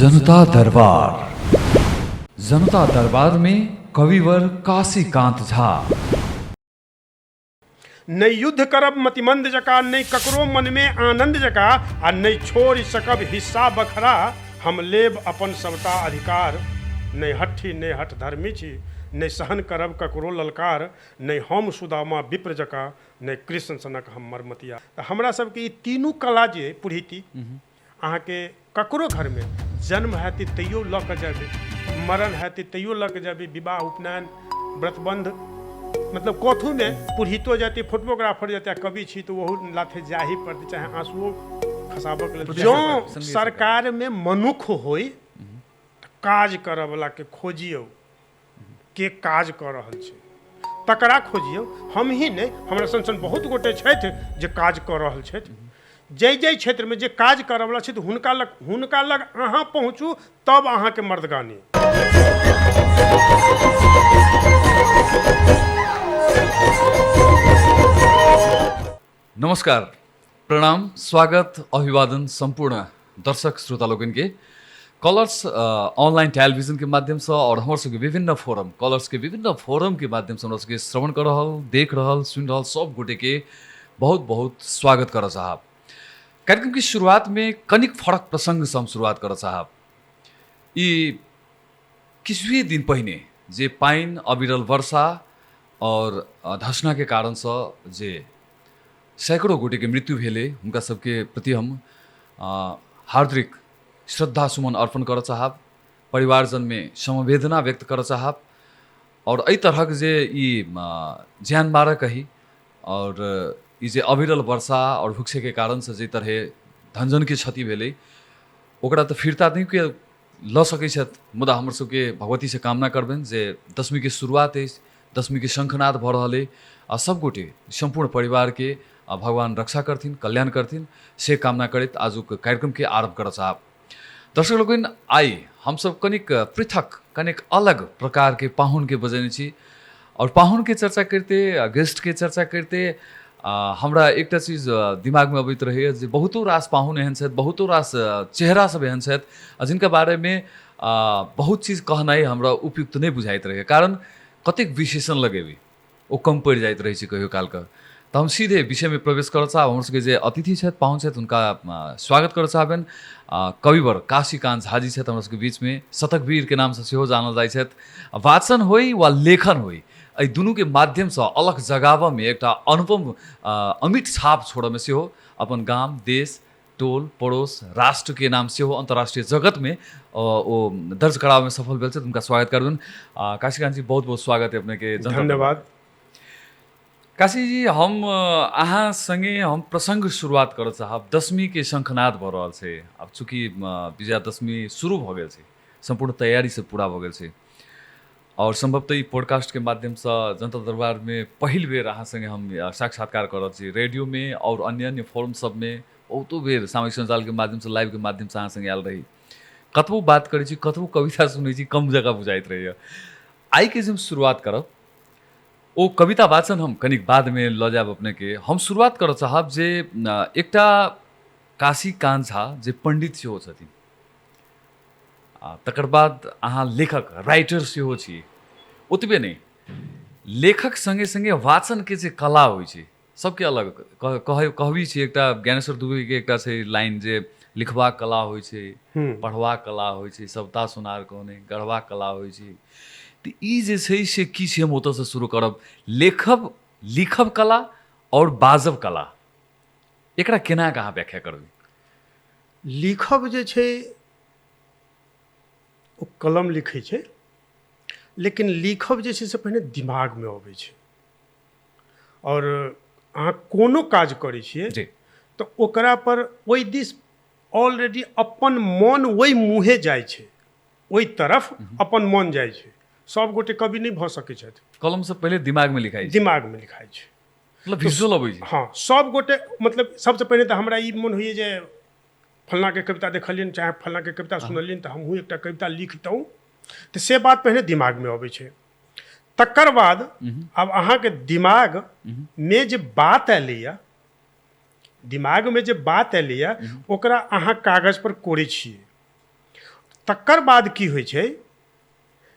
जनता दरबार। जनता दरबार में कविवर काशीकांत झा। नहीं युद्ध करब मतिमंद जका, नहीं ककरो मन में आनंद जका, आ नहीं छोड़ सकब हिस्सा बखरा। हम लेब अपन सबटा अधिकार, नहीं हठी नहीं हठ धर्मी छी, नहीं सहन करब ककरो ललकार। नहीं हम सुदामा विप्र जका, नहीं कृष्ण सनक हम मरमतिया। तो हमरा सबके ई तीनू कला जे पुरहिती अहाँके ककरो घर में जन्म हैती तैयो लऽ कऽ जेबै, मरण हैती तैयो लऽ कऽ जेबै, विवाह उपनयन व्रतबंध मतलब कथू में पुरहितो जाती, फोटोग्राफर जाते, कवि छी तो वहू लाथे जाही पड़ती, चाहे आंसुओ खसाबक लेल। जो सरकार में मनुख होई तो काज करऽ वाला के खोजियौ, के काज कऽ रहल छै तकरा खोजियौ। हम ही नहीं, हमरा सन बहुत गोटे छथि जे काज कऽ रहल छथि। जै जै क्षेत्र में जे काज करऽ वाला छथि हुनका लग अहाँ पहुँचू, तब अहाँके मर्दगानी। नमस्कार, प्रणाम, स्वागत, अभिवादन संपूर्ण दर्शक श्रोता लोगन के कलर्स ऑनलाइन टेलीविजन के माध्यम से और हमारे सबके विभिन्न फोरम, कलर्स के विभिन्न फोरम के माध्यम से हमरा सबके श्रवण कर रहल, देख रहल, सुन रहल सब गोटे के बहुत बहुत स्वागत कर साहब। कार्यक्रम की शुरुआत में कनिक फरक प्रसंग से हम शुरुआत कर साहब। ये किसी भी दिन पहिने जे पाइन अविरल वर्षा और धसना के कारण से जे सैकड़ों गोटे के मृत्यु भेले, उनका सबके प्रति हम हार्दिक श्रद्धा सुमन अर्पण कर चाहब, परिवारजन में समवेदना व्यक्त कर चाहब। और एहि तरह के जे ई ज्यान मारक कही और ई जे अविरल वर्षा और भुक्से के कारण से जे तरह धनजन के क्षति भेले, ओकरा तो फिरता नहीं के ल सकै छथि, मुदा हमर सबके भगवती से कामना करबनि जे दशमी के शुरुआत है, दशमी के शंखनाद भ रहल है, सब गोटे संपूर्ण परिवार के भगवान रक्षा करथिन, कल्याण करथिन, से कामना करैत आजुक कार्यक्रम के आरंभ कर चाहब। दर्शक लोगन, आई हम सब कनिक पृथक, कनिक अलग प्रकार के पाहुन के बजने छी। और पाहुन के चर्चा करते, गेस्ट के चर्चा करते हमरा एकटा चीज दिमाग में अबैत रहे जे बहुतो रास पाहुन एहन छथि, बहुतो रास चेहरा सब एहन छथि जिनका बारे में बहुत चीज कहनाइ हमरा उपयुक्त नहीं बुझाइत रहे, कारण कतेक विशेषण लगेबी ओ कम पड़ जाइत रहे छै कहियो काल का। तो हम सीधे विषय में प्रवेश कर चाहब। हमर सबके जे अतिथि छथि, पाहुन छथि, उनका स्वागत कर चाहबनि। कविवर काशीकांत झा जी छथि हमर सबके बीच में, शतकवीर के नाम से सेहो जानल जाइ छथि। वाचन होई वा लेखन होई, एहि दुनू के माध्यम से अलग जगाव में एक अनुपम अमिट छाप छोड़ में सेहो अपन गाम, देश, टोल पड़ोस, राष्ट्र के नाम सेहो अंतर्राष्ट्रीय जगत में ओ दर्ज कराव में सफल भेल छथि। उनका स्वागत करबनि। काशीकांत जी, बहुत बहुत स्वागत है अपने के। धन्यवाद। काशी जी, हम अहाँ संगे हम प्रसंग शुरुआत कर चाहब। दशमी के शंखनाद भ रहल छै। अब चूँकि विजयादशमी शुरू भ गेल छै, संपूर्ण तैयारी से पूरा भ गेल छै, और संभवतः ई पॉडकास्ट के माध्यम से जनता दरबार में पहिल बेर अहाँ संगे हम साक्षात्कार कर रहल छी। रेडियो में और अन्य अन्य फोरम सब में बहुतो बेर सामाजिक संजाल के माध्यम से, लाइव के माध्यम से अहाँ संगे आयल रही, कतबो बात करै छी, कतबो कविता सुनै छी, कम जगह बुझाइत रहैया। आई के हम शुरुआत करब, ओ कविता वाचन हम कनिक बाद में ल जाब अपने के। हम शुरुआत कर चाहब जे एकटा काशीकांत झा जे पंडित सेहो छथिन, तकर बाद अहाँ लेखक, राइटर सेहो छी। ओतबे नहीं, लेखक संगे संगे वाचन के जे कला होइ छै सबके अलग कहबी छी। एकटा ज्ञानेश्वर दुबे के एकटा छै लाइन जे लिखबा कला होइ छै, पढ़बा कला होइ छै, सबटा सुनार कहने गढ़बा कला होइ छै। तो ई जे छै से की छै, हम ओतऽ से शुरू करब। लिखब कला और बाजब कला, एकरा केना कहाँ व्याख्या करबै? लिखब जे छै ओ कलम लिखै छै, लेकिन लिखब जे छै से पहिने दिमाग में अबै छै। और अहाँ कोनो काज करै छियै तो ओकरा पर ओहि दिस ऑलरेडी अपन मन ओहि मुँहे जाइ छै, ओहि तरफ अपन मन जाइ छै। सब गोटे कवि नहीं भ सकै छथि। कलम से पहले दिमाग में लिखाई छै, दिमाग में लिखाई छै, मतलब विजुअल अबै छै। हाँ, सब गोटे मतलब सबसे पहले तो हमरा ई मन होइए जे फलना के कविता देखलियन, चाहे फलना के कविता सुनलियन, तो हमहूँ एकटा कविता लिखतौं। तो से बात पहले दिमाग में अबै छै। तकर बाद अब अहाँ के दिमाग में जे बात एलैया, दिमाग में जे बात एलैया ओकरा अहाँ कागज पर कोरै छियै। तकर बाद की होइ छै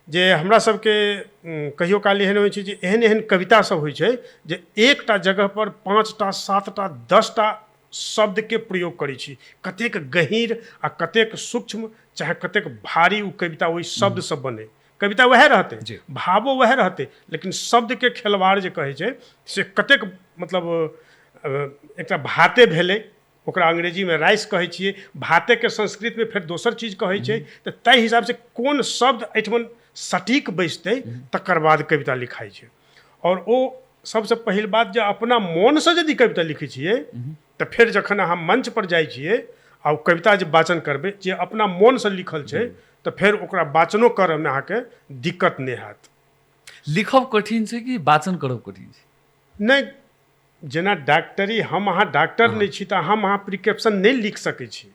जे हमरा सबके कहियो काल एहन होइ छै जे एहन एहन कविता सब होइ छै जे एकटा जगह पर 5टा 7टा 10टा शब्दके प्रयोग करै छी, कतेक गहींर आ कतेक सूक्ष्म चाहे कतेक भारी ओ कविता ओहि शब्दसँ बने। कविता वएह रहतै, भावो वएह रहतै, लेकिन शब्दके खेलवाड़ जे कहै छै से कतेक मतलब एकटा भाते भेलै, ओकरा अंग्रेजीमे राइस कहै छियै, भातेके संस्कृतमे फेर दोसर चीज कहै छै, तऽ ताहि हिसाबसँ कोन शब्द एहिठमन सटीक बैसतै तकर बाद कविता लिखाइ छै। और ओ सबसँ पहिल बात जे अपना मोनसँ यदि कविता लिखै छियै तऽ फेर जखन अहाँ मंच पर जाइ छियै आ ओ कविता जे वाचन करबै जे अपना मोनसँ लिखल छै तऽ फेर ओकरा वाचनो करऽमे अहाँके दिक्कत नहि हैत। लिखब कठिन छै कि वाचन करब कठिन छै? नहि, जेना डॉक्टरी हम अहाँ डॉक्टर नहीं छी तऽ हम अहाँ प्रिस्क्रिप्शन नहीं लिख सकै छी,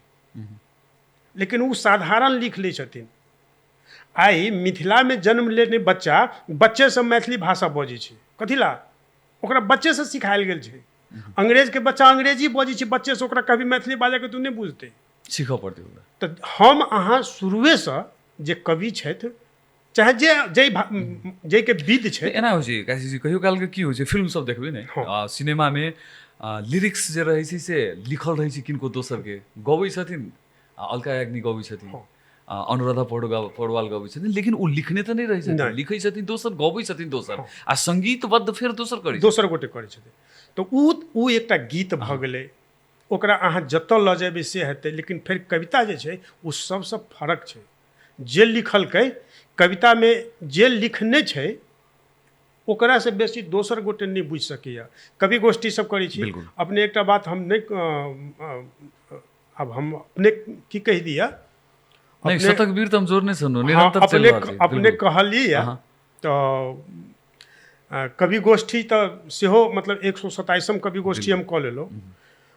लेकिन वो साधारण लिख लै छथिन। आइ मिथिला में जन्म लेने बच्चा बच्चे से मैथिली भाषा बजै छै, कथी ला? ओकरा बच्चे से सिखायल गेल छै। अंग्रेज के बच्चा अंग्रेजी बजै छै बच्चे से, ओकरा कभी मैथिली बाजै के तू नहीं बुझतै, सीखऽ पड़तै ओकरा। तऽ हम अहाँ शुरुए से जे कवि छथि चाहे जे जै के विध छै। एना होइ छै काशीजी, कहियो काल के की होइ छै फिल्म सब देखबै ने, सिनेमा में लिरिक्स जे रहै छै से लिखल रहै छै किनको दोसर के, गबै छथिन अलका याग्निक गबै छथिन, अनुराधा पौडवाल गबै छथिन, लेकिन ओ लिखने तऽ नहीं रहै छथिन, लिखै छथिन दोसर, गबै छथिन दोसर, आ संगीतबद्ध फेर दोसर करै दोसर गोटे करै छथिन। तऽ ओ एकटा गीत भऽ गेलै, ओकरा अहाँ जतऽ लऽ जेबै से हेतै। लेकिन फेर कविता जे छै ओ सबसँ फर्क छै। जे लिखलकै कविता में जे लिखने छै ओकरा से बेसी दोसर गोटे नहीं बुझि सकैया। कवि गोष्ठी सब करै छी अपने, एकटा बात हम नहीं, अब हम अपने की कह दिया, नहीं शतक वीर तुम जोर नहीं सुनो, निरंतर चल रहा है। अपने कहलिए तो कवि गोष्ठी तो सेहो मतलब 127म कवि गोष्ठी हम कऽ लेलहुँ।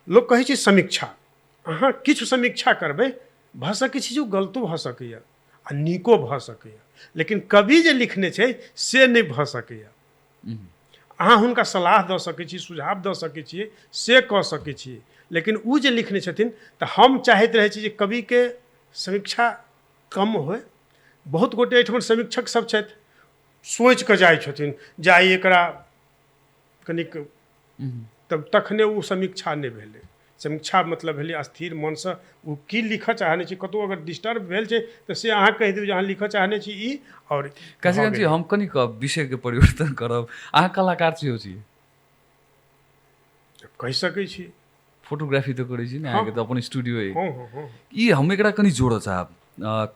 लोक कहै छै समीक्षा, अहाँ किछु समीक्षा करबै भऽ सकै छै जे ओ गलतो भऽ सकैया आ नीको भऽ सकैया, लेकिन कवि जे लिखने छै से नहीं भऽ सकैया। अहाँ हुनका सलाह दऽ सकै छी, सुझाव दऽ सकै छियै, से कऽ सकै छियै, लेकिन ओ जे लिखने छथिन तऽ हम चाहैत रहै छी जे कविके समीक्षा कम होय। बहुत गोटे एहिठमन समीक्षक सब छथि, सोचि कऽ जाइ छथिन जे आइ एकरा कनिक, तब तखने ओ समीक्षा नहीं भेलै। समीक्षा मतलब भेलै स्थिर मनसँ ओ की लिखऽ चाहने छी। कतहु अगर डिस्टर्ब भेल छै तऽ से अहाँ कहि दियौ जे अहाँ लिखऽ चाहने छी ई, और काशीजी हम कनिक विषयके परिवर्तन करब, अहाँ कलाकार छी? कहि सकै छी। फोटोग्राफी तो करै छी ने, अहाँके तऽ अपन स्टूडियो है। हाँ। ई हम एकरा कनि जोड़ऽ चाहब,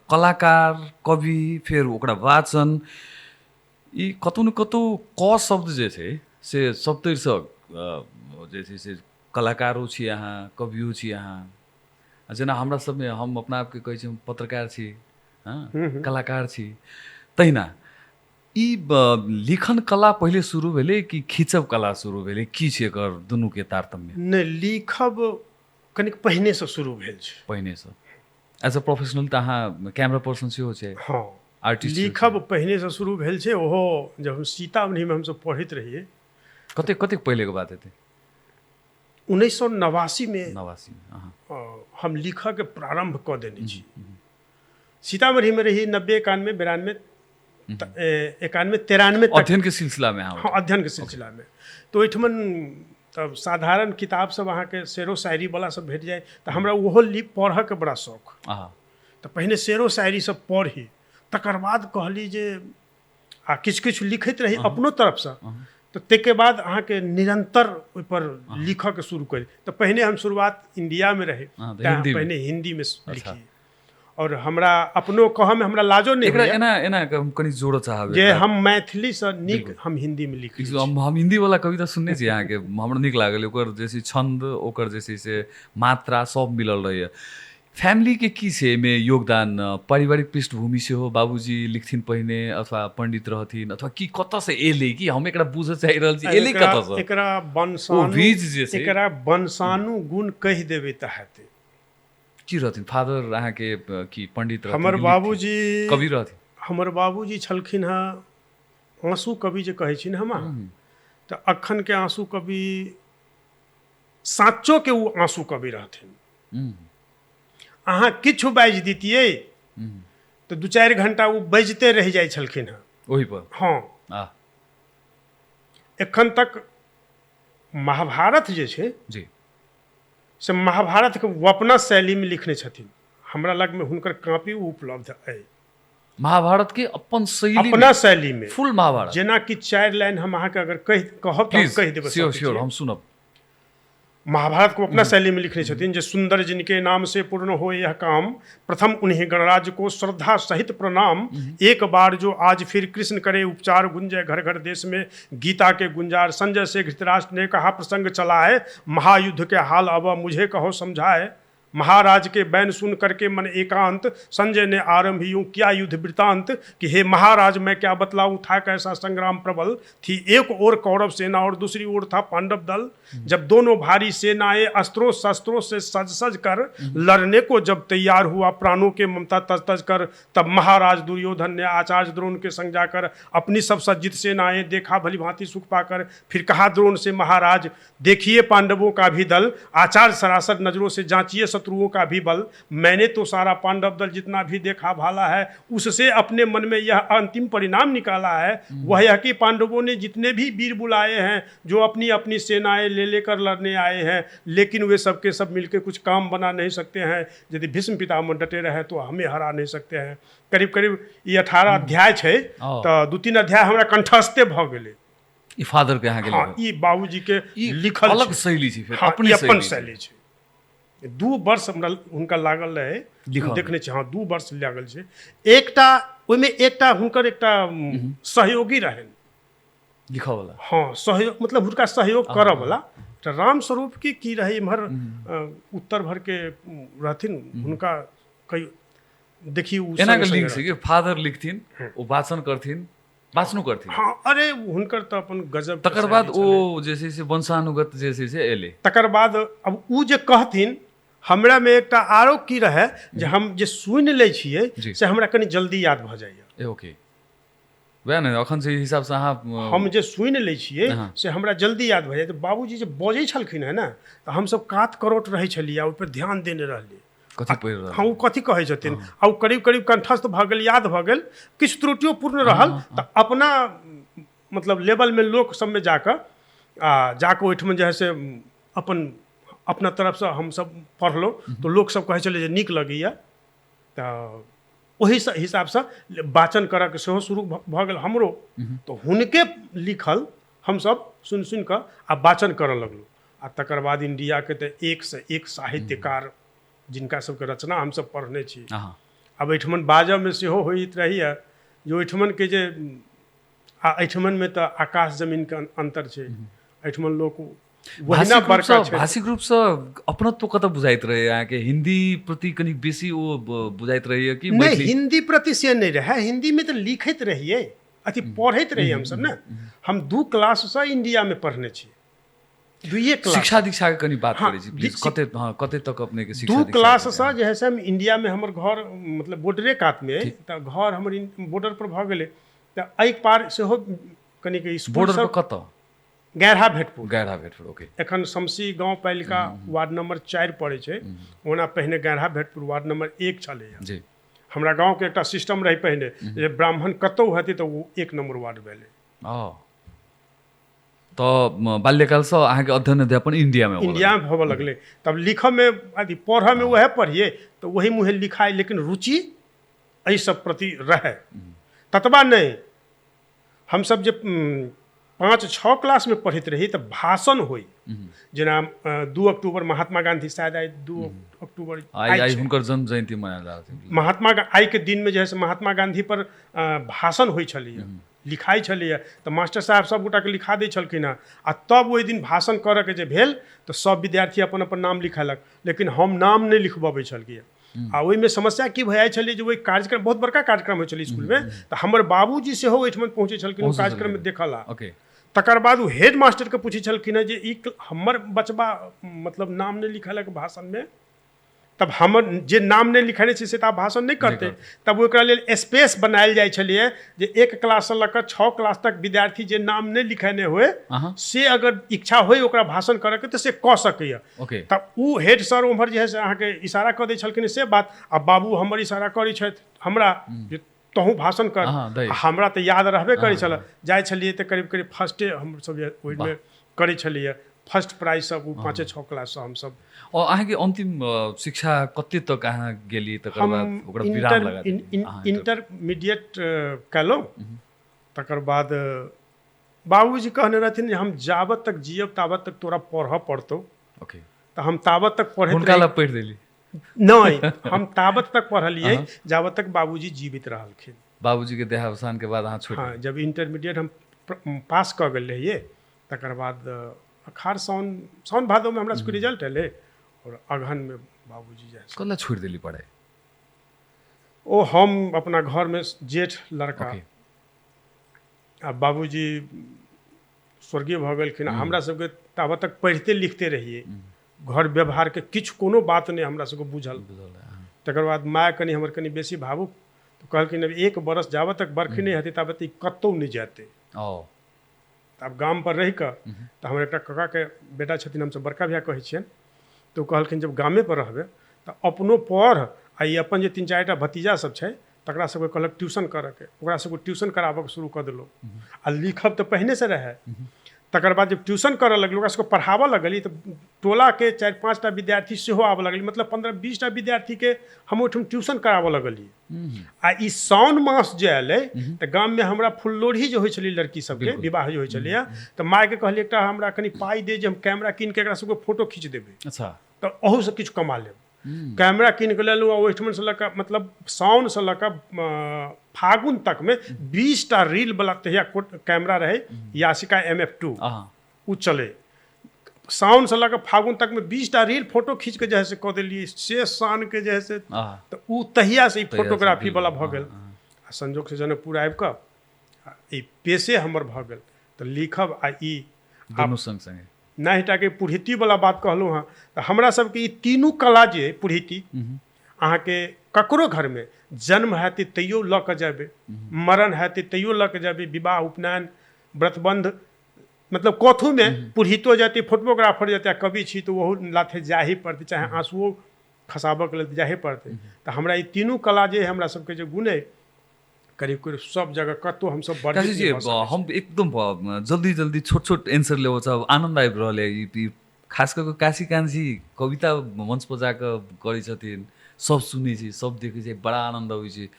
कलाकार कवि फेर ओकरा वाचन, ई कतहु न कतहु क शब्द जे छै से सप्तरिसँ जे छै से कलाकारो छी अहाँ, कवियो छी अहाँ। जेना हमरा सबमे हम अपना आपके कहै छी पत्रकार छी, कलाकार छी, तहिना ई लिखन कला पहिले शुरू भेलै कि खिचब कला शुरू भेलै? की छै एकर दुनूके तारतम्य? नहीं, लिखब कनिक पहिनेसँ शुरू भेल छै। पहिनेसँ एज अ प्रोफेशनल तऽ अहाँ कैमरा पर्सन सेहो छै? हाँ, आर्टिस्ट लिखब पहिनेसँ शुरू भेल छै। ओहो जब हम सीतामढ़ीमे हमसब पढ़ैत रहियै। कतेक पहिलेके बात हेतै? 1989 में 89 हम लिखऽ के प्रारंभ कऽ देने छी। सीतामढ़ी में रही 90, 91, 92, 91, 93 तक अध्ययन के सिलसिला में। हाँ, अध्ययन के सिलसिला में। तो ओहिठमन तब साधारण किताब सब अहाँके शेरो शायरी वाला सब भेट जाए, तो हमरा ओहो पढ़ऽ के बड़ा शौक। तो पहिने शेरो शायरी सब पढ़ी, तकर बाद कहली जे आ किछु किछु लिखैत रही अपनो तरफसँ। तो ताहिके बाद अहाँके निरंतर ओहि पर लिखऽ के शुरू करी। तो पहिने हम शुरुआत इंडिया में रहे, पहिने हिंदी में लिखी, और हमरा अपनो कहऽ में हमरा लाजो नहीं होइए। एना हम कनि जोड़ऽ चाहब जे हम मैथिली से नीक हम हिंदी में लिखी। हम हिंदी वाला कविता सुनने छी अहाँके, हमरा नीक लागल। ओकर जे छै छंद, ओकर जे छै से मात्रा सब मिलल रहैए। फैमिली के की छै एहिमे योगदान? पारिवारिक पृष्ठभूमि से हो, बाबूजी लिखथिन पहिने अथवा पंडित रहथिन, अथवा की कतऽ से एलै कि हम एकरा बुझऽ चाहि रहल छी, एलै कतऽ से? एकरा वंशानु गुण कहि देबै तऽ हेतै। की रहथिन फादर अहाँके? की पंडित रहथिन? हमर बाबूजी कवि रहथिन? हमर बाबूजी छलखिन हँ आंसू कवि जे कहै छी ने हम, तऽ अखन के आंसू कवि, साँचो के वो आंसू कवि रहथिन। अहाँ किछु बाजि दितियै तो 2-4 घंटा वो बजते रह जाइ छलखिन हँ। ओही पर हाँ, आ एखन तक महाभारत जे छै जी से महाभारत के वो अपना शैली में लिखने छथिन। हमरा लग में हुनकर कॉपी उपलब्ध है महाभारत के अपन शैली अपना शैली में, फुल महाभारत। जेना कि 4 लाइन हम अहाँ के अगर कहब तो हम कह देबै। श्योर हम सुनब। महाभारत को अपना शैली में लिखने छथिन जे सुंदर जिनके नाम से पूर्ण हो यह काम, प्रथम उन्हें गणराज्य को श्रद्धा सहित प्रणाम, एक बार जो आज फिर कृष्ण करे उपचार, गुंजे घर घर देश में गीता के गुंजार, संजय से धृतराष्ट्र ने कहा प्रसंग चला है, महायुद्ध के हाल अब मुझे कहो समझाए, महाराज के बैन सुन करके मन एकांत, संजय ने आरंभ यूं किया युद्ध वृतांत, कि हे महाराज मैं क्या बतलाऊं था कैसा संग्राम प्रबल, थी एक ओर कौरव सेना और दूसरी ओर था पांडव दल, जब दोनों भारी सेनाएं अस्त्रों शस्त्रों से सज सज कर लड़ने को जब तैयार हुआ, प्राणों के ममता तज तज कर, तब महाराज दुर्योधन ने आचार्य द्रोण के संग जाकर अपनी सब सज्जित सेनाएं देखा भली भांति सुख पाकर, फिर कहा द्रोण से महाराज देखिए पांडवों का भी दल, आचार्य सरासर नजरों से जांचिए शत्रुओं का भी बल, मैंने तो सारा पांडव दल जितना भी देखा भाला है, उससे अपने मन में यह अंतिम परिणाम निकाला है, वह यह कि पांडवों ने जितने भी वीर बुलाए हैं, जो अपनी अपनी सेनाएं ले लेकर लड़ने आए हैं, लेकिन वे सबके सब मिलकर कुछ काम बना नहीं सकते हैं, यदि भीष्म पितामह डटे रहे तो हमें हरा नहीं सकते हैं। करीब करीब ये 18 अध्याय छै, तो 2-3 अध्याय हमरा कंठस्थे भ गेलै। ई फादर के यहाँ के हाँ, ई बाबूजी के लिखल अलग छै। शैली छै, फिर हाँ, अपनी ई अपन शैली शैली छै। 2 वर्ष हमरा हुनका लागल रहे लिखल। देखने छी। हाँ, 2 वर्ष लागल छै। एकटा ओहिमे एकटा हुनकर एकटा सहयोगी रहनि, लिखा वाला। हाँ, सहयोग मतलब हुनका सहयोग करऽ वाला तऽ राम स्वरूप की रहे इम्हर उत्तर भर के रहथिन, हुनका कई देखिए उ एना के संग लिंक संग छै कि फादर लिखथिन, ओ वाचन करथिन, वाचनो करथिन। हाँ, अरे हुनकर तऽ अपन गजब के तकर बाद शैली छलै। ओ जे छै से वंशानुगत जे छै से एले। तकर बाद अब उ जे कहथिन, हमरा में एकटा आरो की रहे जे हम जे सुनि लै छियै जी। से हमरा कनि जल्दी याद भऽ जाइए। ए ओके, वएह ने अखन से हिसाब से अहाँ हम जे सुनि लै छियै हाँ। से हमरा जल्दी याद भऽ जाइए। तऽ बाबूजी जे बजै छलखिन है ने, तऽ हमसब कात करोट रहै छलियै, ओहि पर ध्यान देने रहलियै। कथी पढ़ि रहल। हाँ, ओ कथी कहै छथिन, आ ओ करीब करीब कंठस्थ भऽ गेल, याद भऽ गेल, किछु त्रुटियो पूर्ण रहल तऽ अपना मतलब लेवल में लोक सबमे जाकऽ ओहिठमन जे है से अपना तरफसँ हमसब पढ़लहुँ तऽ लोक सब कहै छलै जे नीक लगैए, तऽ ओहि हिसाबसँ वाचन करऽके सेहो शुरू भऽ गेल हमरो। तऽ हुनके लिखल हमसब सुनि सुनि कऽ आ वाचन करऽ लगलहुँ। आ तकर बाद इंडियाके तऽ 1 से 1 साहित्यकार जिनका सबके रचना हमसब पढ़ने छी। अब एहिठमन बाजऽमे सेहो होइत रहैए जे ओहिठमन के जे एहिठमन में तऽ आकाश जमीन के अंतर छै। एहिठमन लोक वहिना बड़का छै। भाषिक रूप से अपनत्व कतऽ बुझाइत रहे अहाँ के? हिंदी प्रति कनी बेसी ओ बुझाइत रहिए कि नहीं? हिंदी प्रति से नहीं रहे, हिंदी में तो लिखैत रहिए, अथी पढ़ैत रहिए हमसब ने। हम 2 क्लास से इंडिया में पढ़ने छी, 2 क्लास। शिक्षा दीक्षा के कनी बात हाँ, करै छी प्लीज। कते तक अपने के शिक्षा 2 दीक्षा क्लास से जे है से हम इंडिया में, हमर घर मतलब बॉर्डरे कात में, तऽ घर हमर बॉर्डर पर भऽ गेलै। तऽ एहि पार सेहो कनी के स्कूल बॉर्डर सब पर कतऽ? गैरहा भेटपुर। गैरहा भेटपुर, ओके। एखन शमसी गांव पालिका वार्ड नंबर 4 पड़ै छै। ओना पहिने गैरहा भेटपुर वार्ड नंबर 1 छलै जी। हमरा गांव के एकटा सिस्टम रही पहिने जे ब्राह्मण कतौ हेतै तऽ वो 1 नंबर वार्ड भेलै। तऽ बाल्यकालसँ अहाँके अध्ययन अध्यापन इंडिया में होबऽ लगलै। तब लिखऽ में अथी पढ़ऽ में वएह पढ़िए तऽ वही मुँहे लिखाइ, लेकिन रुचि एहि सब प्रति रहे। ततबा नहीं, हमसब जे 5-6 क्लास में पढ़ैत रही तऽ भाषण होई, जेना 2 अक्टूबर महात्मा गांधी, शायद आई 2 अक्टूबर आई हुनकर जन्म जयंती मनायल जा रहल छै। महात्मा आई के दिन में जे है से महात्मा गांधी पर भाषण होइ छलैए, लिखाई छलैए। तऽ मास्टर साहब सब गोटा के लिखा दै छलखिन हँ। आ तब ओहि दिन भाषण करऽ के जे भेल तऽ सब विद्यार्थी अपन अपन नाम लिखेलक, लेकिन हम नाम नहीं लिखबबै छलियै। आ ओहिमे समस्या की भऽ जाइ छलै जे ओहि कार्यक्रम, बहुत बड़का कार्यक्रम होइ छलै स्कूल में, तऽ हमर बाबूजी सेहो ओहिठमन पहुँचै छलखिन ओ कार्यक्रम में देखऽ ला। तकर बाद ओ हेड मास्टर के पूछै छलखिन हँ जे ई हमर बचबा मतलब नाम नहीं लिखेलक भाषण में, तब हमर जे नाम नहीं लिखेने छै से तऽ भाषण नहीं करते। तब ओकरा लेल स्पेस बनायल जाइ छलिए जे 1 क्लास से लऽ 6 क्लास तक विद्यार्थी जे नाम नहीं लिखेने हुए से अगर इच्छा होय ओकरा भाषण करे के तऽ से कऽ सकैए। तब ओ हेड सर उम्हर जे है से अहाँके इशारा कऽ दै छलखिन से बात, आ बाबू हमर इशारा करै छथि हमरा जे तोहूँ भाषण कर हाँ, दै। हमरा तऽ याद रहबे करै छलै जाइ छलियै तऽ करीब करीब फर्स्टे हमसब ओहिमे करै छलियै फर्स्ट प्राइज सब उ 5-6 क्लास से हमसब और अहाँके अंतिम शिक्षा कते तक अहाँ गेली तकर बाद ओकरा विराम लगा देली इंटरमीडिएट कयलहुँ तकर बाद बाबूजी कहने रहथिन जे हम जाबत तक जियब ताबत तक तोरा पढ़ऽ पड़तौ ओके तऽ हम ताबत तक पढ़ैत हुनका ला पढ़ि देली नहीं हम ताबत तक पढ़लियै जाबत तक बाबूजी जीवित रहलखिन बाबूजी के देहावसान के बाद अहाँ छोड़ हाँ जब इंटरमीडिएट हम पास कऽ गेल रहियै तकर बाद अखाड़ साउन भादो में हमरा सबके रिजल्ट एलै और अगहन में बाबूजी जाए कल्ला छोड़ देली पढ़ाई ओ हम अपना घर में जेठ लड़का ओके आ बाबूजी स्वर्गीय भऽ गेलखिन हमरा सबके ताबत तक पढ़िते लिखते रहिए घर व्यवहार के किछु कोनो बात नहि हमरा सबके बुझल तकर बाद माय कनि हमर कनि बेसी भावुक तो कहलखिन अब 1 बरस जाबत तक बरखी नहीं हेतै ताबत ई कतौ नहीं जेतै ओ आब गाम पर रहि कऽ तऽ हमर एकटा कका के बेटा छथिन हमसब बड़का भैया कहै छियनि तऽ ओ कहलखिन जब गामे पर रहबै तऽ अपनो पढ़ आ ई अपन जे 3-4 टा भतीजा सब छै तकरा सबके कहलक ट्यूशन करऽके ओकरा सबके ट्यूशन कराबऽके शुरू कऽ देलहुँ आ लिखब तऽ पहिने से रहै तकर बाद जब ट्यूशन करऽ लगली ओकरा सबके पढ़ाबऽ लगली तऽ टोला के 4-5 टा विद्यार्थी सेहो आबऽ लगली मतलब 15-20 टा विद्यार्थी के हम ओहिठाम ट्यूशन कराबऽ लगली आ ई साउन मास जे एलै तऽ गाम में हमरा फुल्लोढ़ी जे होइ छलै लड़की सबके विवाह जे होइ छलैया तऽ माय के कहलियै एकटा हमरा कनि पाइ दे जे हम कैमरा कीन के एकरा सबके फोटो खींच देबै अच्छा तऽ ओहू से किछु कमा लेब कैमरा कीन के लेलहुँ ओहिठमन से लऽ कऽ मतलब साउन से लऽ कऽ फागुन तक में 20 टा रील वाला तहिया कैमरा रहे यासिका MF2 उ चले साउन से लऽ कऽ फागुन तक में 20 टा रील फोटो खींच के जे है से कऽ देलियै से शान के जे है से तऽ उ तहिया से फोटोग्राफी वाला भऽ गेल आ संजोग से जनकपुर आबि कऽ ई पेशे हमर भऽ गेल तऽ लिखब आ ई दोनों संग संगे नहि टाके पुरहिती वाला बात कहलहुँ हँ तऽ हमरा सबके ई तीनू कला जे पुरहिती अहाँके ककरो घर में जन्म हेतै तैयो लऽ कऽ जेबै मरण हेतै तैयो लऽ कऽ जेबै विवाह उपनयन व्रतबंध मतलब कथू में पुरहितो जेतै फोटोग्राफर जेतै कवि छी तऽ ओहो लाथे जाही पड़तै चाहे आंसुओ खसाबऽके लेल जाहे पड़तै तऽ हमरा ई तीनू कला जे हमरा सबके जे गुण अइ करीब करीब सब जगह कतौ हम सब काशी जी हम एकदम जल्दी जल्दी छोट छोट एन्सर लेबो छ आनन्द आबि रहल है खास करके काशी कान्छी कविता मंच पर जाकर करै छथिन सब सुनै छी सब देखै छी बड़ा आनंद होइ छै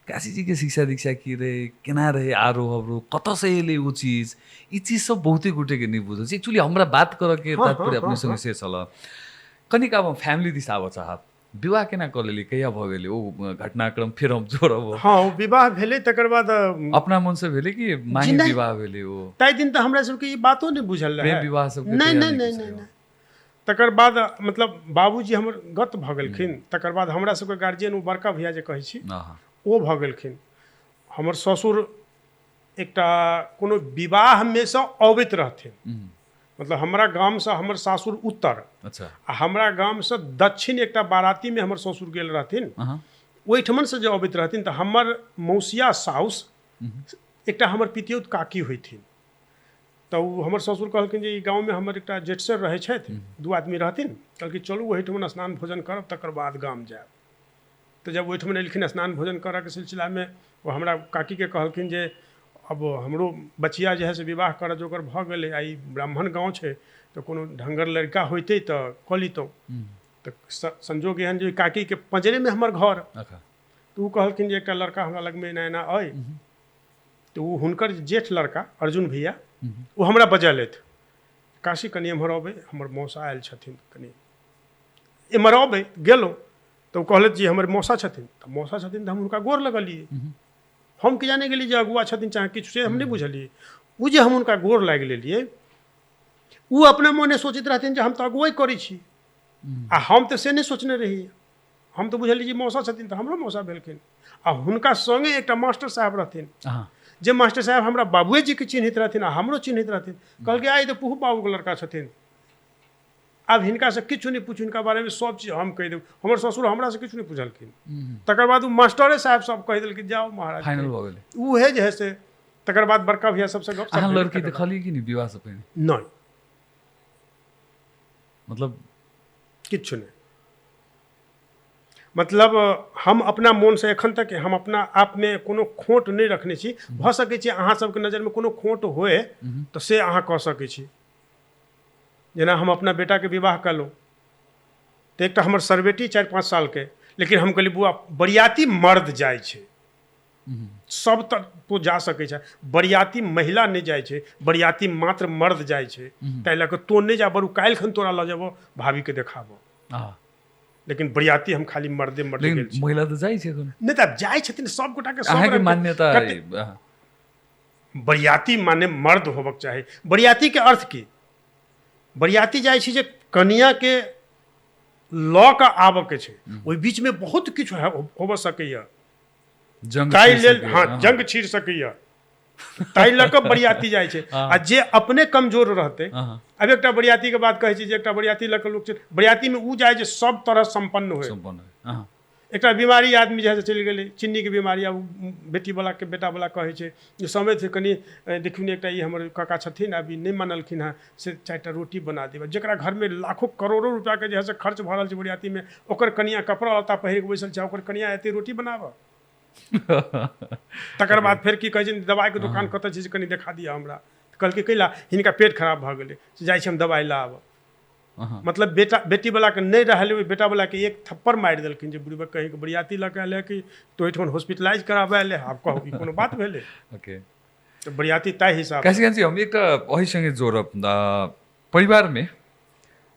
काशी जी के शिक्षा दीक्षा की रहे केना रहे आरोह अवरोह कत से एले वो चीज ई चीज सब बहुते गोटे के नहीं बुझल एक्चुअली हमरा बात करे के तात्पर्य अपने संगे से छल कनिक अब फैमिली दिस आबऽ चाहब विवाह केना कर लेली कहिया भ गेलै ओ घटनाक्रम फिर हम जोड़ब हाँ विवाह भेलै तकर बाद अपना मन से भेलै कि माही विवाह भेलै ओ ताहि दिन तऽ हमरा सबके ई बातो नहि बुझल रहै प्रेम विवाह सब नहीं तकर बाद मतलब बाबूजी हमर गत भऽ गेलखिन तकर बाद हमरा सबके गार्जियन ओ बड़का भैया जे कहै छी ओ भऽ गेलखिन हमर ससुर एकटा कोनो विवाह में से अबैत रहथिन मतलब हमरा गाम से हमर सासुर उत्तर अच्छा आ हमरा गाम से दक्षिण एकटा बाराती में हमर ससुर गेल रहथिन ओहिठमन से जे अबैत रहथिन तऽ हमर मौसिया साउस एकटा हमर पितियौत काकी होइथिन तऽ ओ हमर ससुर कहलखिन जे ई गाँव में हमर एकटा जेठसर रहै छथि 2 आदमी रहथिन कहलखिन चलू ओहिठमन स्नान भोजन करब तकर बाद गाम जायब तऽ जब ओहिठमन एलखिन स्नान भोजन करऽके सिलसिला में ओ हमरा काकी के कहलखिन जे अब हमरो बचिया जे है से विवाह करऽ जोगर भऽ गेलै आ ई ब्राह्मण गाँव छै तऽ कोनो ढंगर लड़का होइतै तऽ कऽ लितौं तऽ संजोग एहन जे काकी के पंजरे में हमर घर तऽ ओ कहलखिन जे एकटा लड़का हमरा लग में एना एना अइ तऽ ओ हुनकर जेठ लड़का अर्जुन भैया ओ हमरा बजेलथि काशी कनि एम्हर अबै हमर मौसा आयल छथिन कनि एम्हर अबै गेलहुँ तऽ ओ कहलथि जे हमर मौसा छथिन तऽ हम हुनका गोर लगलियै हम कि जाने गेलियै जे अगुआ छथिन चाहे किछु से हम नहि बुझलियै ओ जे हम हुनका गोर लागि लेलियै ओ अपने मोने सोचैत रहथिन जे हम तऽ अगुआई करै छी आ हम तऽ से नहि सोचने रहियै हम तऽ बुझलियै जे मौसा छथिन तऽ हमरो मौसा भेलखिन आ हुनका संगे एकटा मास्टर साहब रहथिन जे मास्टर साहब हमरा बाबुए जी के चिन्हित रहथिन आ हमरो चिन्हित रहथिन कहलकै आइ तऽ पुहू बाबू के लड़का छथिन आब हिनका से किछु नहीं पूछू हिनका बारे में सब चीज हम कहि देब हमर ससुर हमरा से किछु नहीं पूछलखिन तकर बाद मास्टरे साहब सब कहि देलखिन जाओ महाराज फाइनल भ गेलै उहे जे है से तकर बाद बड़का भैया सबसे गप अहाँ लड़की देखलियै कि नहीं विवाह से पहिले नहीं मतलब किछु नहीं मतलब हम अपना मोन से एखन तक हम अपना आप में कोनो खोट नहीं रखने छी। भ सकै छै अहाँ सबके नजर में कोनो खोट होए तो से अहाँ कह सकै छी। जेना हम अपना बेटा के विवाह कलहुँ तो एक हमर सरबेटी 4-5 साल के, लेकिन हम कहली बुआ बरियाती मर्द जाइ छै, सब तक तो जा सकै छै, बरियाती महिला नहीं जाइ छै, बरियाती मात्र मर्द जाइ छै। ताहि लऽ कऽ तो नहीं जा बरू, काल्हि खन तोरा लऽ जेबो भाभी के देखाबो, लेकिन बरियाती हम खाली मर्दे गेल लेकिन छी। महिला तो जाइ छै कोन नहीं तऽ जाइ छथिन सब गोटा के, अहाँ सब के रंग मान्यता बरियाती माने मर्द होबक चाही। बरियाती के अर्थ की? बरियाती जाइ छै जे कनिया के लऽ कऽ आबऽ के छै, ओहि बीच में बहुत किछु होबऽ सकैया, जंग ताहि छिड़ लेल सकैया, हाँ जंग छिड़ सकैया, ताहि लऽ कऽ बरियाती जाइ छै। आ जे अपने कमजोर रहतै, अब एकटा बरियाती के बात कहै छी जे एकटा बरियाती लऽ कऽ लोक छै, बरियाती में ऊ जाइ जे सब तरह संपन्न होय। संपन्न एकटा बीमारी आदमी जैसे चलि गेलै, चीनी के बीमारी, अब बेटी वाला के बेटा वाला कहै छै जे समय थे कनी देखिन एकटा ई हमर काका छथिन, अभी नहीं मानलखिन हँ से 4टा रोटी बना देबै। जकरा घर में लाखों करोड़ों रुपया के जे है से खर्च भऽ रहल छै बरियाती में, ओकर कनिया कपड़ा लत्ता पहिर के बैसल छै, ओकर कनिया एते रोटी बनाबऽ। तकर बाद फेर की कहै छै दवाई के दुकान कतऽ छै से कनी देखा दिअ हमरा। कहलकै कैला, हिनका पेट खराब भऽ गेलै, जाइ छै हम दवाई लाबऽ। मतलब बेटी वाला के नहीं रहले, ओहि बेटा वाला के एक थप्पड़ मारि देलखिन जे बुढ़बा कहीं के बरियाती लऽ के आले कि तो एठन हॉस्पिटलाइज कराबे ले। आब कहू ई कोनो बात भेलै? ओके, तो बरियाती ताहि हिसाब कैसे कैसे हम एक वही संगे जोड़ब परिवार में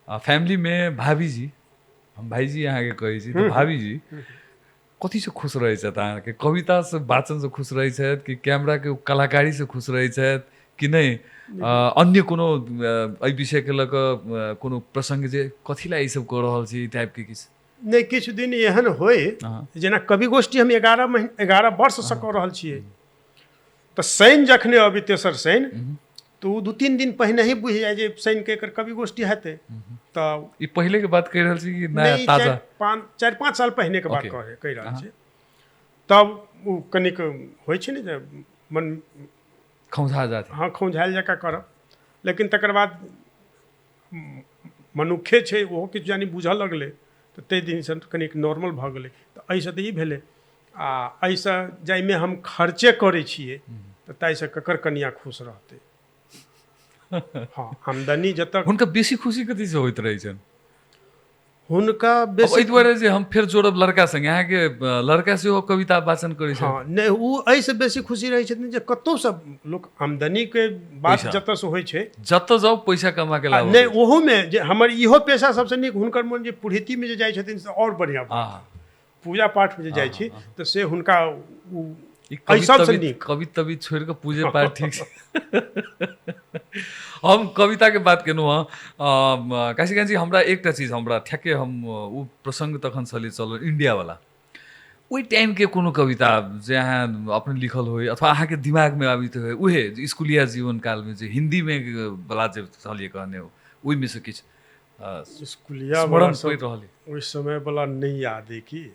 फैमिली में भाभी जी, हम भाईजी अहाँ के कहै छी तो भाभी जी कथी से खुश रहै छथि? अहाँके कविता से वाचन से खुश रहै छथि कि कैमरा के कलाकारी से खुश रहै छथि कि नहीं अन्य कोनो एहि विषय के लऽ कऽ कोनो प्रसंग जे कथीला ई सब कऽ रहल छी टाइप के किछु? नहीं, किछु दिन एहन होय जेना कवि गोष्ठी हम 11 वर्ष से कऽ रहल छियै, तऽ शनि जखने अभी तेसर शनि, तो 2-3 दिन पहिने ही बुझि जाइ जे शनि के एकर कवि गोष्ठी हेतै। तऽ ई पहिले के बात कहि रहल छी कि नया ताजा? 4-5 साल पहिने के बात कहि रहल छी। तब ओ कनिक होइ छै ने जे मन खौंझा जाते, हाँ खौंझायल जकाँ करब, लेकिन तकर बाद मनुखे छै ओहो किछु जानी बुझऽ लगलै, तऽ ताहि दिनसँ कनिक नॉर्मल भऽ गेलै। तऽ एहिसँ तऽ ई भेलै, आ एहिसँ जाहिमे हम खर्चे करै छियै तऽ ताहिसँ ककर कनिया खुश रहतै? हाँ, आमदनी जतऽ हुनका बेसी खुशी कथी से होइत रहै छनि? हुनका अब बेसी एहि दुआरे जे हम फेर जोड़ब लड़का संगे, अहाँके लड़का सेहो कविता वाचन करै छै? हाँ, नहीं ओ एहिसँ बेसी खुशी रहै छथिन जे कतहुसँ लोक आमदनी के बात जतऽसँ होइ छै, जतऽ जाउ पैसा कमा के लाबऽ। नहीं ओहोमे जे हमर इहो पेशा सबसँ नीक, हुनकर मोन जे पुरहिती में जे जाइ छथिन से और बढ़िआँ, पूजा पाठ में जे जाइ छी तऽ से हुनका सबसँ नीक। कवि तभी छोड़ के पूजे पाठ ठीक छै। हम कविता के बात केलहुँ हँ, काशी काजी हमरा एकटा चीज हमरा ठ्याक्कै हम उ प्रसंग तखन चल इंडिया वाला ओहि टाइम के कोनो कविता जे अहाँ अपने लिखल होय अथवा अहाँ के दिमाग में आबित होय, उहे स्कूलिया जीवन काल में जे हिंदी में वाला जे चलिए कहने हो, ओहि में से किछु स्कूलिया स्मरण पड़ि रहल है? ओहि समय वाला नहीं याद है कि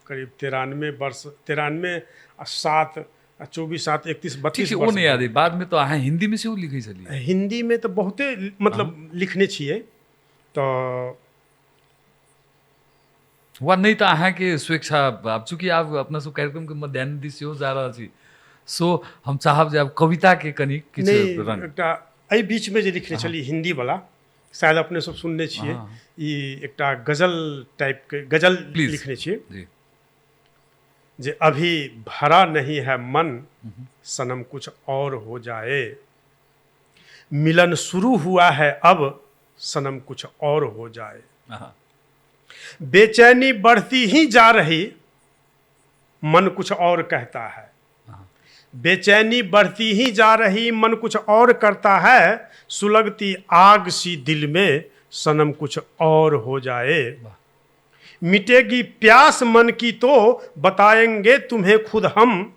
करीब 93 वर्ष, 93 आ 7 आ 24 7 31 32 वो नहीं याद है। बाद में तो अहाँ हिंदी में से वो लिखे छलिए? हिंदी में तो बहुते मतलब लिखने छिए, तो वा नहीं तो अहाँ के स्वेच्छा, अब चूंकि आप अपना सब कार्यक्रम के मध्याह्न दिस हो जा रहल छी, सो हम चाहब जे अब कविता के कनी किछु रंग एकटा एहि बीच में जे लिखने छली हिंदी वाला, शायद अपने सब सुनने छिए, ई एकटा गजल टाइप के गजल लिखने छिए जे अभी भरा नहीं है मन सनम कुछ और हो जाए, मिलन शुरू हुआ है अब सनम कुछ और हो जाए, बेचैनी बढ़ती ही जा रही मन कुछ और कहता है, बेचैनी बढ़ती ही जा रही मन कुछ और करता है, सुलगती आग सी दिल में सनम कुछ और हो जाए, मिटेगी प्यास मन की तो बताएंगे तुम्हें खुद हम,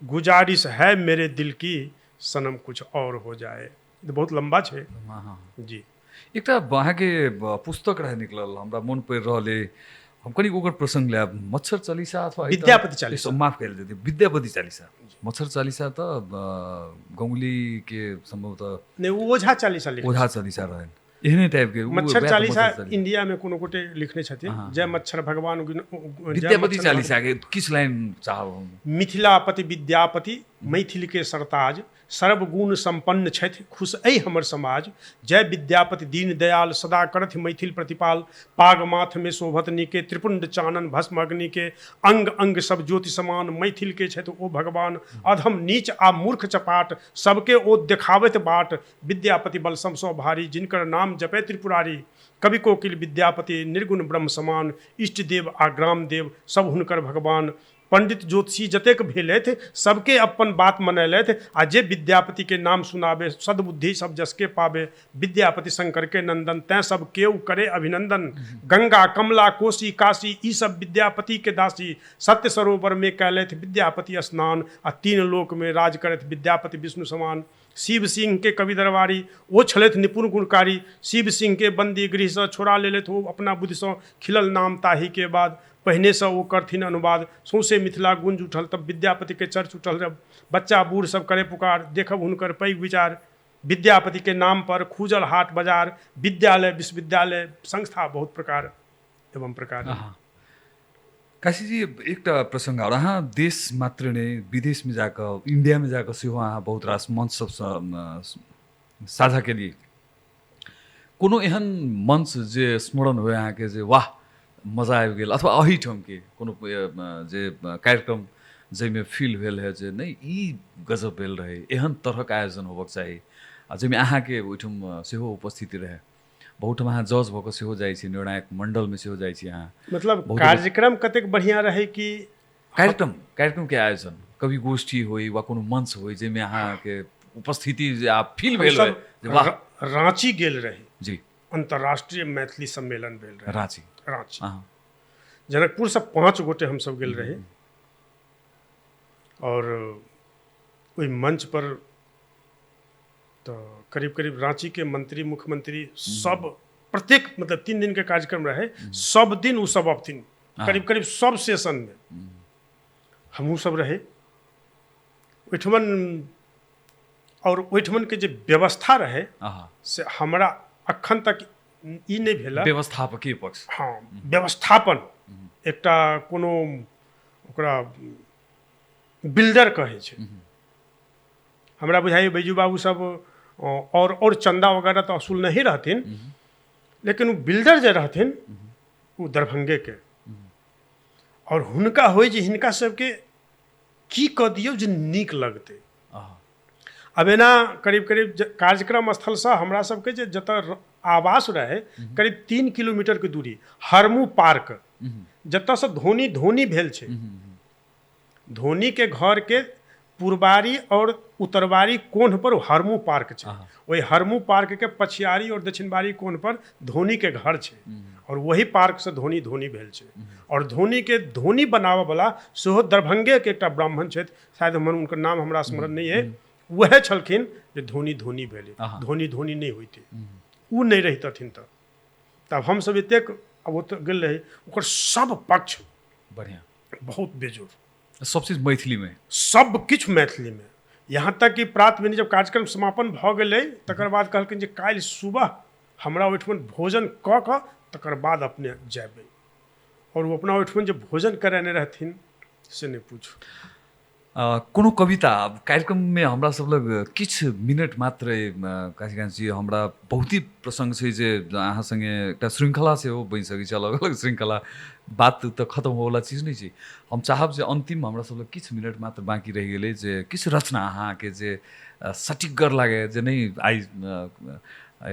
गुजारिश है मेरे दिल की सनम कुछ और हो जाए। बहुत लंबा है जी। एक अहाँ के पुस्तक रहे निकलल, हमरा मन पड़ि रहले, हम कनी ओकर प्रसंग ले, मच्छर चालीसा अथवा विद्यापति चालीसा, माफ कर देते, विद्यापति चालीसा। मच्छर चालीसा तो गंगुली के संभवतः नहीं, ओझा चालीसा ओझा चालीसा रहे, एहने टाइपके मच्छर चालीसा इंडियामे कोनो गोटे लिखने छथिन जय मच्छर भगवान विद्यापति चालीसाके किछु लाइन चाहब मिथिलापति विद्यापति मैथिल के सरताज सर्वगुण संपन्न छथि खुश अइ हमर समाज जय विद्यापति दीन दयाल सदा करथि मैथिल प्रतिपाल पाग माथ में शोभत नीके त्रिपुंड चानन भस्म अग्नि के अंग अंग सब ज्योति समान मैथिल के छथि ओ भगवान अधम नीच आ मूर्ख चपाट सबके ओ देखावत बाट विद्यापति बलसम सो भारी जिनकर नाम जपे त्रिपुरारी कवि कोकिल विद्यापति निर्गुण ब्रह्म समान इष्ट देव आ ग्राम देव सब हुनकर भगवान पंडित ज्योतिषी जतेक भेलथि सबके अपन बात मनैलथि आ जे विद्यापति के नाम सुनाबे सद्बुद्धि सब जसके पाबे विद्यापति शंकर के नंदन तैं सब केउ करे अभिनंदन गंगा कमला कोसी काशी ई सब विद्यापति के दासी सत्य सरोवर में कैलथि विद्यापति स्नान आ तीन लोक में राज करथि विद्यापति विष्णु समान शिव सिंह के कवि दरबारी ओ छलथि निपुण गुणकारी शिव सिंह के बंदी गृह से छोड़ा लेलथि ओ अपना बुद्धि से खिलल नाम ताही के बाद पहिने से वो करथिन अनुवाद सौंसे मिथिला गुंज उठल तब विद्यापति के चर्च उठल जब बच्चा बूढ़ सब करे पुकार देखब हुनकर पैघ विचार विद्यापति के नाम पर खूजल हाट बाजार विद्यालय विश्वविद्यालय संस्था बहुत प्रकार एवं प्रकार काशीजी एकटा प्रसंग और अहाँ देश मात्र नै विदेश में जाकर इंडिया में जाकर सेहो अहाँ बहुत रास मंच सब साझा केलिए कोनो एहन मंच जे स्मरण हो अहाँके जे वाह मजा आबि गेल अथवा अही ठामके कोनो जे कार्यक्रम जाहिमे फील भेल है जे नहीं ई गजब भेल रहे एहन तरहक आयोजन होबक चाही जाहिमे अहाँके ओहिठाम सेहो उपस्थिति रहे बहुत ठाम अहाँ जज भऽ कऽ सेहो जाइ छी निर्णायक मण्डलमे सेहो जाइ छी अहाँ मतलब कार्यक्रम कतेक बढ़िया रहे कि कार्यक्रम के आयोजन कवि गोष्ठी होई वा कोनो मंच होई जाहिमे अहाँके उपस्थिति जे आप फील भेल रहे वाह रांची गेल रहे जी अंतर्राष्ट्रीय मैथिली सम्मेलन भेल रहे रांची जनकपुर से 5 गोटे हम सब गेल रहे और ओई मंच पर तो करीब करीब रांची के मंत्री मुख्यमंत्री सब प्रत्येक मतलब 3 दिन के कार्यक्रम रहे सब दिन उ सब दिन करीब करीब सब सेशन में हमहू सब रहे ओहिठमन और ओहिठमन के जे व्यवस्था रहे से हमरा अखन तक ई नहीं भेला व्यवस्थापकीय पक्ष हाँ व्यवस्थापन एकटा कोनो ओकरा बिल्डर कहे छै हमरा बुझाइए बैजू बाबू सब और चंदा वगैरह तो असूल नहीं रहथिन लेकिन वो बिल्डर जे रहथिन वो दरभंगे के और हुनका होय जे हिनका सबके की कह दियौ जे नीक लगते अब एना करीब करीब कार्यक्रम स्थल से हमरा सबके जे जतऽ आवास रहे करीब 3 किलोमीटर के दूरी हरमू पार्क जतऽ से धोनी भेल छै धोनी के घर के पूर्वारी और उत्तरवारी कोन पर हरमू पार्क छै वही हरमू पार्क के पछियारी और दक्षिणवारी कोन पर धोनी के घर छै और वही पार्क से धोनी भेल छै और धोनी के धोनी बनाबऽ वाला सेहो दरभंगे के एकटा ब्राह्मण छथि शायद हमर उनकर नाम हमरा स्मरण नहीं है वह छलखिन जे धोनी भेले धोनी नहीं होइते उ नहीं रहितथिन तब हम सब एतेक अब ओतऽ गेल रहे ओकर सब पक्ष बढ़िया बहुत बेजोर सब चीज मैथिली में सब किछु मैथिली में यहाँ तक कि प्रात भेने जब कार्यक्रम समापन भऽ गेलै तकर बाद कहलखिन जे काल्हि सुबह हमरा ओहिठमन भोजन कऽ कऽ तकर बाद अपने जेबै और वो अपना ओहिठमन जे भोजन करेने रहथिन से नहीं पूछू कोनो कविता कार्यक्रम में हमरा सब लग किछ मिनट मात्र काशीकांतजी हमरा बहुत ही प्रसंग छै जे अहाँ संगे एकटा श्रृंखला से हो बनि सकै छै अलग अलग श्रृंखला बात तो खत्म होवला चीज नहीं छै हम चाहब जे अंतिम हमरा सब लग किछ मिनट मात्र बाकी रह गेलै जे किछ रचना अहाँ के जे सटीक लागे जे नहीं आई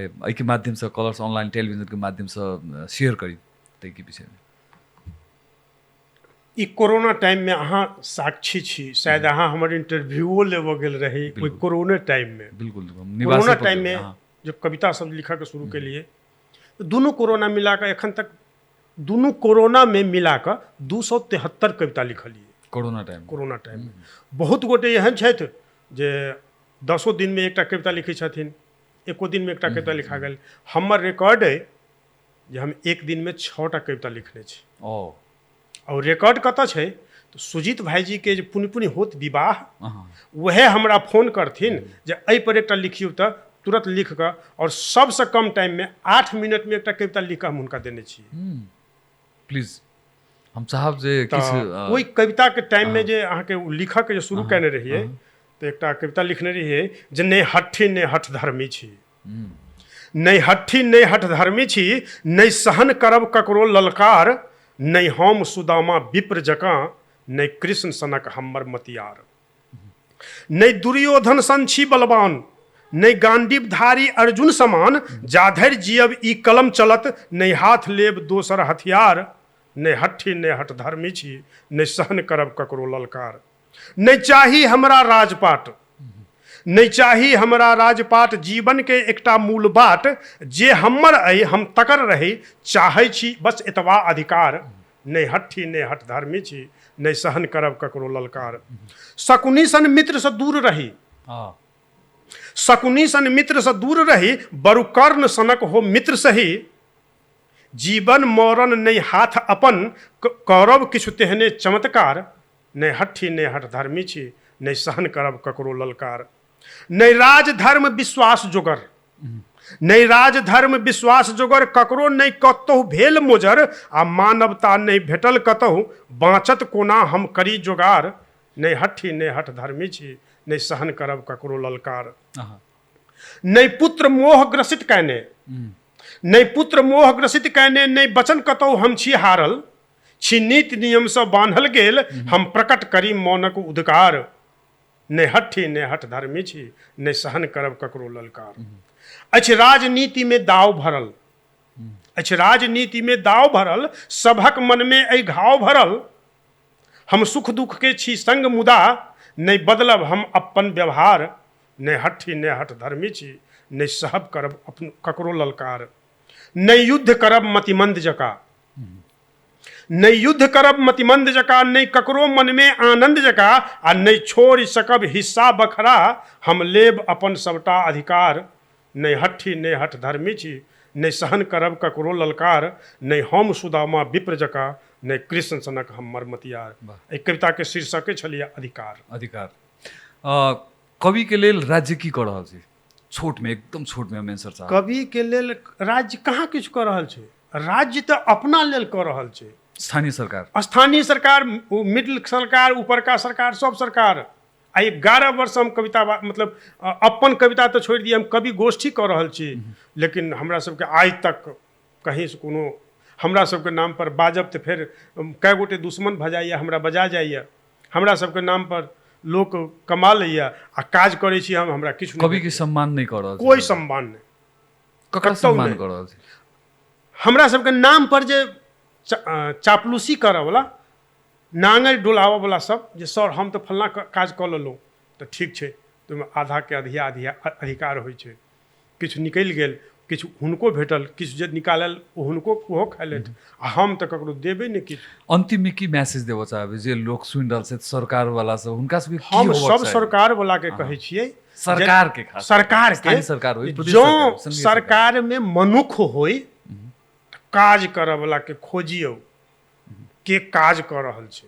एहि के माध्यम से कलर्स ऑनलाइन टेलीविजन के माध्यम से शेयर करी तै के विषय में ई कोरोना टाइम में अहाँ साक्षी छी शायद अहाँ हमर इंटरव्यूओ लेवो गेल रही कोई कोरोना टाइम में बिल्कुल कोरोना टाइम में जब कविता सब लिखा के शुरू के लिए तो दोनों कोरोना मिला कर एखन तक दोनों कोरोना में मिला कर 273 कविता लिखलिए कोरोना टाइम में बहुत गोटे एहन छथि जे 10 दिन में एकटा कविता लिखै छथिन एको दिन में एकटा कविता लिखा गेल हमर रिकॉर्ड है जे हम एक दिन में 6टा कविता लिखने छी और रिकॉर्ड कतऽ छै तो सुजीत भाईजी के जे पुनि होत विवाह वह हमरा फोन करथिन जे एहि पर एकटा लिखियौ तऽ तुरंत लिख कऽ और सबसँ कम टाइम में 8 मिनट में एकटा कविता लिख कऽ हम हुनका देने छियै। प्लीज हम साहब जे किछु ओहि कविता के टाइम में जे अहाँके लिखऽ के जे शुरू केने रहियै तऽ एकटा कविता लिखने रहियै जे नहि हठी नहि हठ धर्मी छी, नहि हठी नहि हठ धर्मी छी, नहि सहन करब ककरो ललकार, नहि हम सुदामा विप्र जकाँ, नहि कृष्ण सनक हमर मतियार, नहि दुर्योधन सन छी बलवान, नहि गांडीवधारी अर्जुन समान, जाधरि जियब ई कलम चलत, नहि हाथ लेब दोसर हथियार, नहि हठी नहि हठ धर्मी छी, नहि सहन करब ककरो ललकार, नहि चाही हमरा राजपाट, नहि चाही हमरा राजपाट, जीवन के एकटा मूल बाट, जे हमर अइ हम तकर रही, चाहै छी बस एतबा अधिकार, नहि हठी नहि हठ धर्मी छी, नहि सहन करब ककरो ललकार। शकुनी सन मित्र से दूर रही, शकुनी सन मित्र से दूर रही, बरुकर्ण सनक हो मित्र सही, जीवन मरण नहीं हाथ अपन, करब किछु तेहने चमत्कार, नहीं हठी नहीं हठ धर्मी छी, नहीं सहन करब ककरो ललकार, नहीं राज धर्म विश्वास जोगर, नहीं राज धर्म विश्वास जोगर, ककरो नहीं कतहु भेल मोजर, आ मानवता नहीं भेटल कतहु, बाँचत कोना हम करी जोगार, नहीं हठी नहीं हठ धर्मी छी, नहीं सहन करब ककरो ललकार, नहीं पुत्र मोह ग्रसित कैने, नहीं पुत्र मोह ग्रसित कैने, नहीं बचन कतहु हम छी हारल, छी नीति नियम से बान्हल गेल, हम प्रकट करी मौनक उद्गार, नहीं हठी नहीं हठ धर्मी छी, नहीं सहन करब ककरो ललकार। अछि राजनीति में दाव भरल, अछि राजनीति में दाव भरल, सभक मन में अइ घाव भरल, हम सुख दुख के छी संग मुदा, नहीं बदलब हम अपन व्यवहार, नहीं हठी नहीं हठ धर्मी छी, नहीं सहब करब अपन ककरो ललकार, नहीं युद्ध करब मतिमंद जका, नहीं युद्ध करब मतिमंद जका, नहीं ककरो मन में आनंद जका, आ नहीं छोड़ सकब हिस्सा बखरा, हम लेब अपन सबटा अधिकार, नहीं हठी नहीं हठ धर्मी छी, नहीं सहन करब ककरो ललकार, नहीं हम सुदामा विप्र जका, नहीं कृष्ण सनक हमर मतियार। एहि कविता के शीर्षक छलियै अधिकार। अधिकार कवि के लेल राज्य की कऽ रहल छै? छोट में, एकदम छोट में मेंसर साहब। कवि के लेल राज्य कहाँ किछु कऽ रहल छै, राज्य तऽ अपना लेल कऽ रहल छै। स्थानीय सरकार, स्थानीय सरकार, मिडिल सरकार, ऊपर का सरकार, सब सरकार। आ 11 वर्ष हम कविता मतलब अपन कविता तो छोड़ दिए, हम कवि गोष्ठी कऽ रहल छी, लेकिन हमरा सबके आइ तक कहीं से कोनो हमरा सबके नाम पर बाजब तऽ फिर कए गोटे दुश्मन भऽ जाइए, हमरा बजा जाइए, हमरा सबके नाम पर लोक कमा लैए, आ काज करै छी हम, हमरा किछु कवि के सम्मान नहीं कर रहल छै। कोई सम्मान नहीं, ककरा सम्मान कर रहल छै? हमरा सबके नाम पर जे चापलूसी करऽ वाला, नांगर डोलावऽ वाला सब, जे सर हम तऽ फलना काज कऽ लेलहुँ, तऽ ठीक छै, ताहिमे आधा के अधिया अधिकार होइ छै, किछु निकलि गेल, किछु हुनको भेटल, किछु जे निकालल हुनको ओहो खा लेत, आ हम तऽ ककरो देबै नहि किछु। अंतिम में की मैसेज देबऽ चाहबै जे लोग सुनि रहल छै, सरकार वाला सब, हुनका सबके की हम होबऽ सब सरकार वाला के कहै छियै, सरकार के, खास सरकार के, सरकार होई, जो सरकार में मनुख होई, काज करऽ वाला के खोजियौ, के काज कऽ रहल छै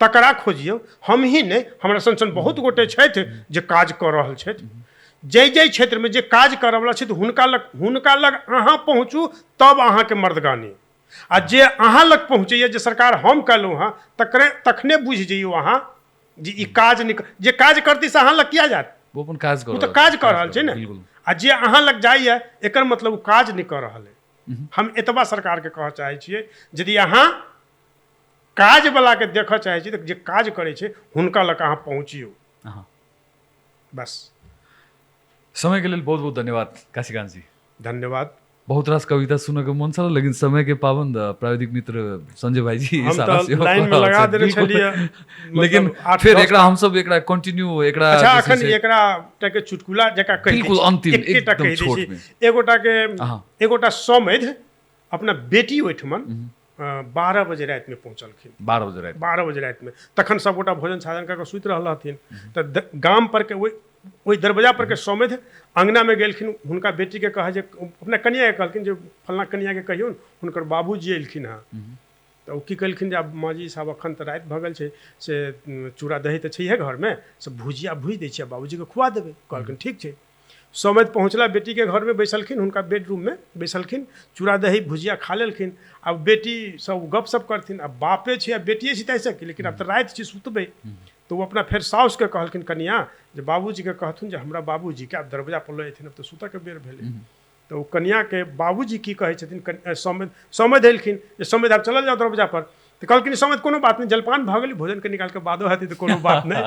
तकरा खोजियौ। हम ही नहीं, हमरा सन बहुत गोटे छथि जे काज कऽ रहल छथि, जै क्षेत्र में जे काज करऽ वाला छथि हुनका लग अहाँ पहुँचू, तब अहाँके मर्दगानी। आ जे अहाँ लग पहुँचैए, जे सरकार हम कहलहुँ हँ, तखने बुझि जइयौ अहाँ जे ई काज नहीं, जे काज करती से अहाँ लग किया जात, वो अपन काज कर, वो तो काज कऽ रहल छै ने। आ जे अहाँ लग जाइए, एकर मतलब वो काज नहीं कऽ रहल है। हम एतबा सरकार के कहऽ चाहै छियै, यदि अहाँ काज वाला के देखऽ चाहै छी, तऽ जे काज करै छै हुनका लग अहाँ पहुँचियौ, बस। समय के लिए बहुत बहुत धन्यवाद काशीकांत जी। धन्यवाद। बहुत रास कविता सुनने के मन छल, लेकिन समय के पाबंद प्राविधिक मित्र संजय भाई जी हम तो लाइन में लगा देने छलिए, लेकिन फिर एकरा हम सब एकरा कंटिन्यू एकरा अच्छा अखन एकरा के चुटकुला जका कहि बिल्कुल अंतिम एकदम छोट में एगोटा समधि अपना बेटी ओहिठमन 12 बजे रात में पहुंचलखिन। 12 बजे रात में तखन सब गोटा भोजन साधन करके सुति रहल हथिन, तऽ गाम पर के ओहि दरवाजा पर के समधि अंगना में गेलखिन, हुनका बेटी के कहा जे अपना कनिया के कहलखिन जे फलना कनिया के कहियो हुनकर बाबूजी एलखिन हँ, तऽ ओ की कहलखिन जे आब माँ जी साहब अखन तऽ राति भऽ गेल छै, से चूड़ा दही तऽ छैहे घर में, से भुजिया भूजि दै छियै, बाबूजी के खुआ देबै। कहलखिन ठीक छै। सौमैद पहुँचला बेटी के घर में बैसलखिन, हुनका बेडरूम में बैसलखिन, चूड़ा दही भुजिया खा लेलखिन। अब बेटी सब गप सप करथिन, अब बापे छै, अब बेटिए छै तैसे कि, लेकिन अब तो रात छै सुतबै। तो वो अपना फिर साउस के कहलखिन कनिया जे बाबूजी के कहथुन जे हमरा बाबूजी के आब दरवाजा पर लऽ अयथिन, अब तो सुतऽ के बेर भेलै। तो कन्या के बाबूजी की कहै छथिन, सौमैद एलखिन जे सौमैद आब चलल जाओ दरवाजा पर। तो कहलखिन सौमैद कोनो बात नहीं, जलपान भऽ गेलै, भोजन के निकाल के बादो हेतै तो कोनो बात नहीं।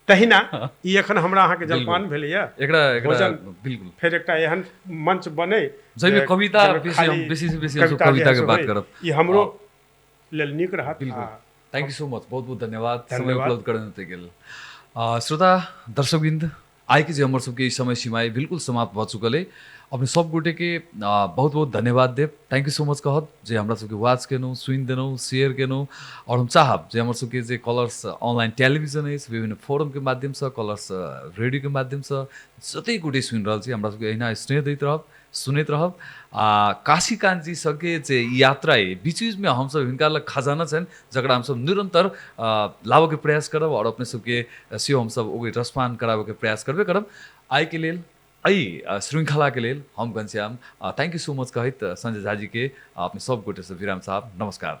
तहिना ई एखन हमरा अहाँ के जलपान भेलैया, भोजन बिल्कुल फिर एकटा एहन मंच बने जइमे कविता बेसी से बेसी हम कविता के बात करब, ई हमरो लेल नीक रहत। थैंक यू सो मच, बहुत बहुत धन्यवाद समय उपलब्ध करने के लिए। श्रोता दर्शकवृन्द, आइ के जे हमर सबके समय सीमा बिल्कुल समाप्त भ चुकल है। अपने सब गोटे के बहुत बहुत धन्यवाद देव, थैंक यू सो मच कहत जे हमरा सबके वाच केनौ, सुन देनौ, शेयर केनौ। और हम चाहब जे हमर सबके जे कलर्स ऑनलाइन टेलीविजन है, विभिन्न फोरम के माध्यम से, कलर्स रेडियो के माध्यम से जतै गोटे सुन रहल छी, हमरा सबके एहिना स्नेह दैत रहब, सुनैत रहब। काशी कांत जी सबके जे यात्रा है बीच बीच में हम सब हिनका लग खजाना छन् जकरा हम सब निरंतर लाबऽ के प्रयास करब और अपने सबके सेहो हम सब ओके रसपान कराबऽ के प्रयास करबे करब। आइ के लेल श्रृंखला के लेल हम Ghanshyam thank you so much कहत संजय झा जी के अपने सब गोटे से विराम साहब नमस्कार।